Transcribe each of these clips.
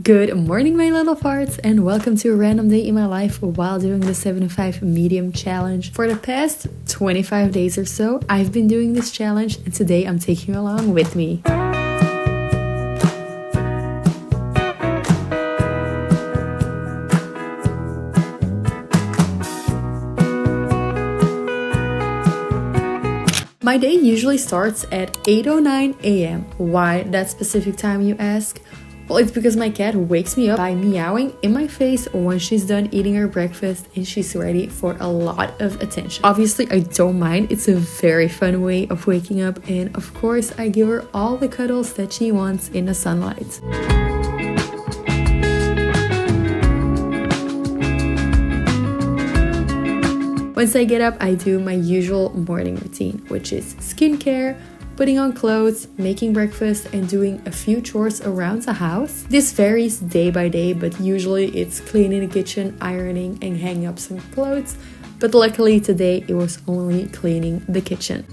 Good morning, my little farts, and welcome to a random day in my life while doing the 75 medium challenge. For the past 25 days or so, I've been doing this challenge, and today I'm taking you along with me. My day usually starts at 8:09 a.m. Why that specific time, you ask? Well, it's because my cat wakes me up by meowing in my face once she's done eating her breakfast and she's ready for a lot of attention. Obviously, I don't mind. It's a very fun way of waking up, and of course, I give her all the cuddles that she wants in the sunlight. Once I get up, I do my usual morning routine, which is skincare, putting on clothes, making breakfast, and doing a few chores around the house. This varies day by day, but usually it's cleaning the kitchen, ironing, and hanging up some clothes. But luckily today it was only cleaning the kitchen.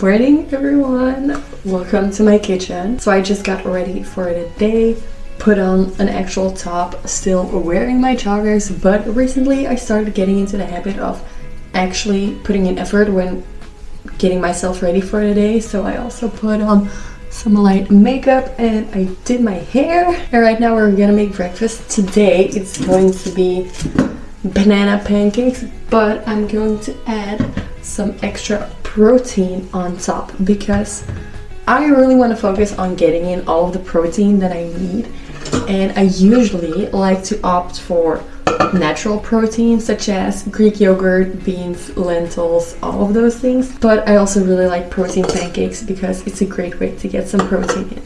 Morning, everyone! Welcome to my kitchen. So I just got ready for the day. Put on an actual top, still wearing my joggers, but recently I started getting into the habit of actually putting in effort when getting myself ready for the day. So I also put on some light makeup and I did my hair. And right now we're gonna make breakfast. Today it's going to be banana pancakes, but I'm going to add some extra protein on top because I really want to focus on getting in all of the protein that I need. And I usually like to opt for natural protein such as Greek yogurt, beans, lentils, all of those things. But I also really like protein pancakes because it's a great way to get some protein in.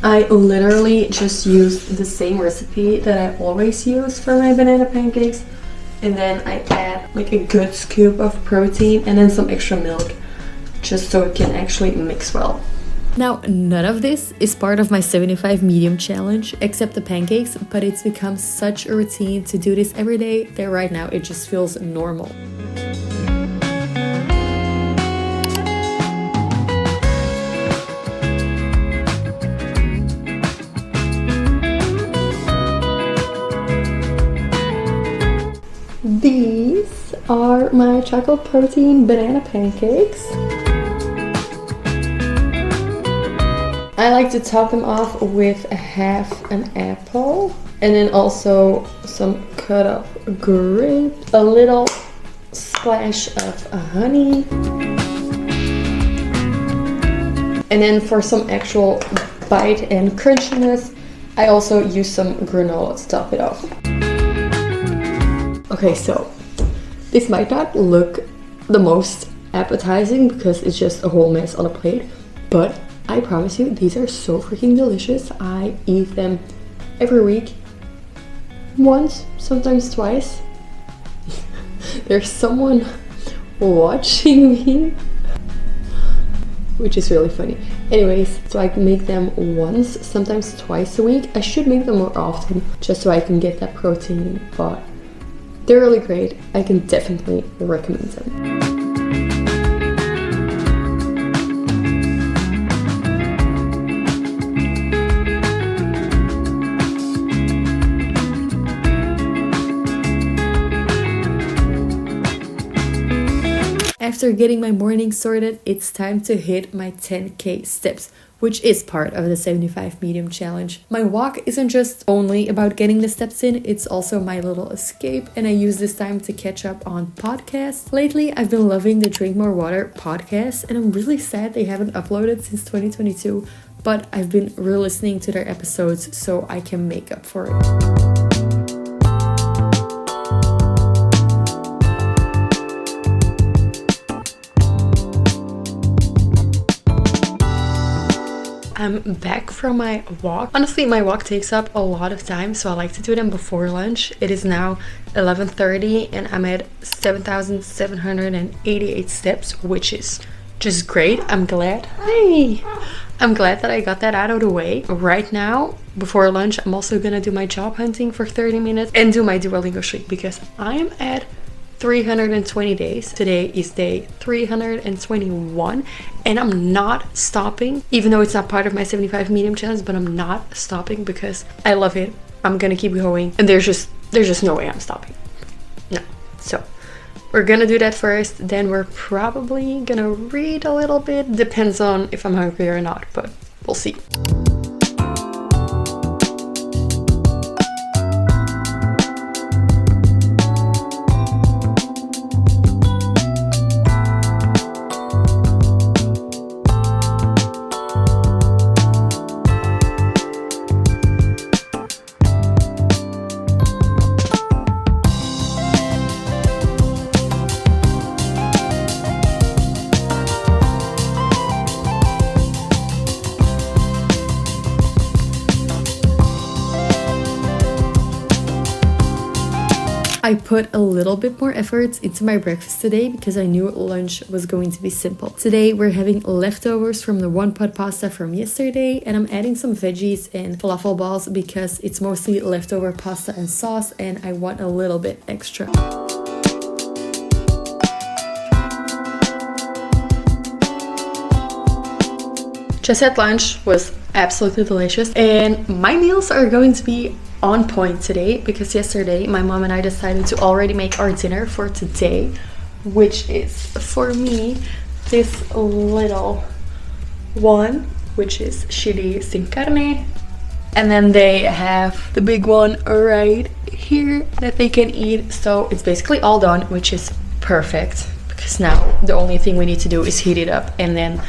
I literally just use the same recipe that I always use for my banana pancakes. And then I add like a good scoop of protein and then some extra milk, just so it can actually mix well. Now, none of this is part of my 75 medium challenge, except the pancakes, but it's become such a routine to do this every day that right now it just feels normal. These are my chocolate protein banana pancakes. I like to top them off with half an apple and then also some cut up grape, a little splash of honey, and then for some actual bite and crunchiness, I also use some granola to top it off. Okay, so this might not look the most appetizing because it's just a whole mess on a plate, but I promise you, these are so freaking delicious. I eat them every week. Once, sometimes twice. There's someone watching me, which is really funny. Anyways, so I can make them once, sometimes twice a week. I should make them more often, just so I can get that protein in, but they're really great. I can definitely recommend them. After getting my morning sorted, it's time to hit my 10k steps, which is part of the 75 medium challenge. My walk isn't just only about getting the steps in, it's also my little escape, and I use this time to catch up on podcasts. Lately, I've been loving the Drink More Water podcast, and I'm really sad they haven't uploaded since 2022, but I've been re-listening to their episodes so I can make up for it. I'm back from my walk. Honestly, my walk takes up a lot of time, so I like to do them before lunch. It is now 11:30 and I'm at 7,788 steps, which is just great. I'm glad that I got that out of the way. Right now, before lunch, I'm also gonna do my job hunting for 30 minutes and do my Duolingo streak because I'm at 320 days. Today is day 321 and I'm not stopping, even though it's not part of my 75 medium challenge, but I'm not stopping because I love it. I'm gonna keep going and there's just no way I'm stopping. No. So we're gonna do that first, then we're probably gonna read a little bit. Depends on if I'm hungry or not, but we'll see. I put a little bit more effort into my breakfast today because I knew lunch was going to be simple. Today we're having leftovers from the one pot pasta from yesterday and I'm adding some veggies and falafel balls because it's mostly leftover pasta and sauce and I want a little bit extra. Just had lunch, was absolutely delicious, and my meals are going to be on point today because yesterday my mom and I decided to already make our dinner for today, which is for me this little one, which is chili sin carne, and then they have the big one right here that they can eat. So it's basically all done, which is perfect because now the only thing we need to do is heat it up and then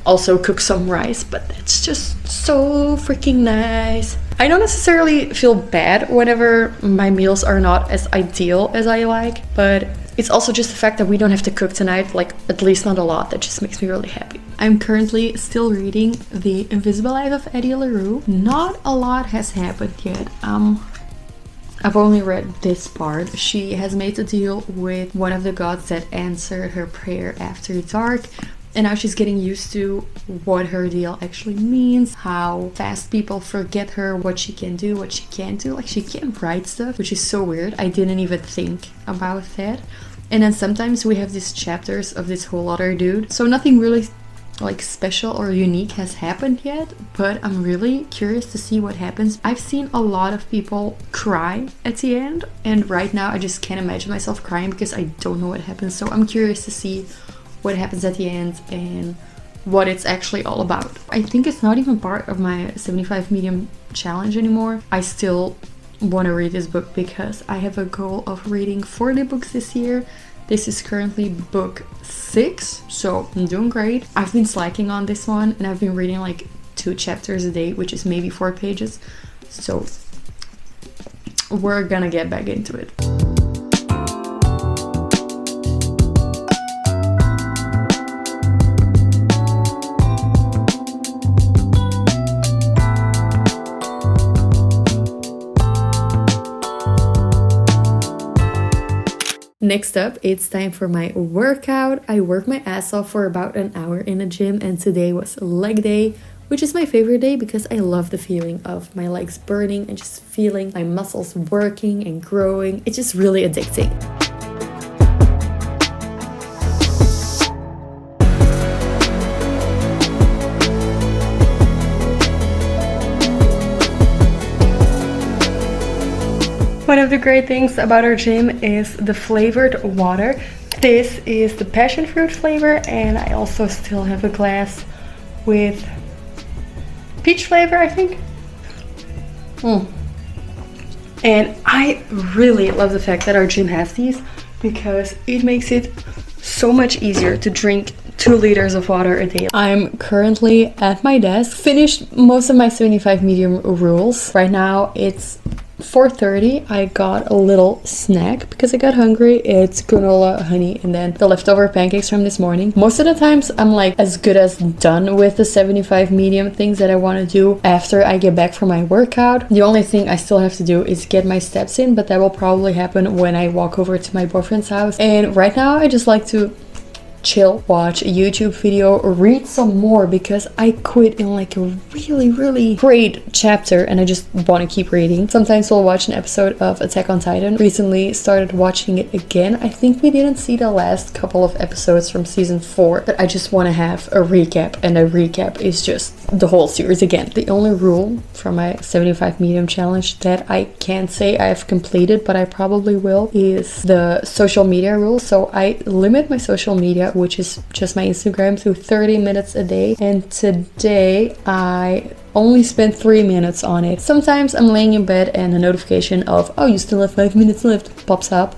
also cook some rice, but it's just so freaking nice. I don't necessarily feel bad whenever my meals are not as ideal as I like, but it's also just the fact that we don't have to cook tonight, like at least not a lot. That just makes me really happy. I'm currently still reading The Invisible Life of Eddie LaRue. Not a lot has happened yet. I've only read this part. She has made a deal with one of the gods that answered her prayer after dark. And now she's getting used to what her deal actually means, how fast people forget her, what she can do, what she can't do. Like, she can't write stuff, which is so weird. I didn't even think about that. And then sometimes we have these chapters of this whole other dude. So nothing really like special or unique has happened yet, but I'm really curious to see what happens. I've seen a lot of people cry at the end, and right now I just can't imagine myself crying because I don't know what happens. So I'm curious to see what happens at the end and what it's actually all about. I think it's not even part of my 75 medium challenge anymore. I still want to read this book because I have a goal of reading 40 books this year. This is currently book 6, so I'm doing great. I've been slacking on this one and I've been reading like 2 chapters a day, which is maybe 4 pages. So we're gonna get back into it. Next up, it's time for my workout. I worked my ass off for about an hour in the gym and today was leg day, which is my favorite day because I love the feeling of my legs burning and just feeling my muscles working and growing. It's just really addicting. One of the great things about our gym is the flavored water. This is the passion fruit flavor, and I also still have a glass with peach flavor, I think. And I really love the fact that our gym has these because it makes it so much easier to drink 2 liters of water a day. I'm currently at my desk, finished most of my 75 medium rules. Right now it's 4:30. I got a little snack because I got hungry. It's granola, honey, and then the leftover pancakes from this morning. Most of the times I'm like as good as done with the 75 medium things that I want to do after I get back from my workout. The only thing I still have to do is get my steps in, but that will probably happen when I walk over to my boyfriend's house. And right now I just like to chill, watch a YouTube video, read some more because I quit in like a really great chapter and I just want to keep reading. Sometimes we'll watch an episode of Attack on Titan. Recently started watching it again. I think we didn't see the last couple of episodes from season 4, but I just want to have a recap, and a recap is just the whole series again. The only rule from my 75 medium challenge that I can't say I've completed, but I probably will, is the social media rule. So I limit my social media, which is just my Instagram, to 30 minutes a day, and today I only spent 3 minutes on it. Sometimes I'm laying in bed and a notification of, oh, you still have 5 minutes left, pops up,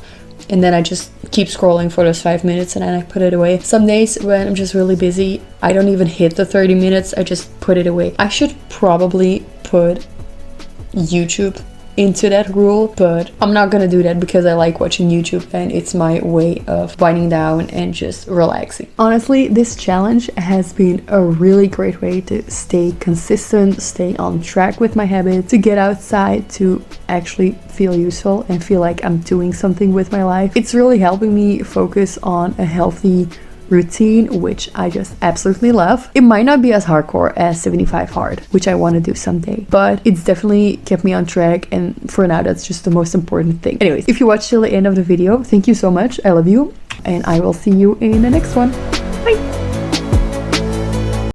and then I just keep scrolling for those 5 minutes and then I put it away. Some days when I'm just really busy, I don't even hit the 30 minutes, I just put it away. I should probably put YouTube into that rule, but I'm not gonna do that because I like watching YouTube and it's my way of winding down and just relaxing. Honestly, this challenge has been a really great way to stay consistent, stay on track with my habits, to get outside, to actually feel useful and feel like I'm doing something with my life. It's really helping me focus on a healthy routine, which I just absolutely love. It might not be as hardcore as 75 hard, which I want to do someday, but it's definitely kept me on track, and for now that's just the most important thing. Anyways, if you watched till the end of the video, thank you so much. I love you, and I will see you in the next one. Bye.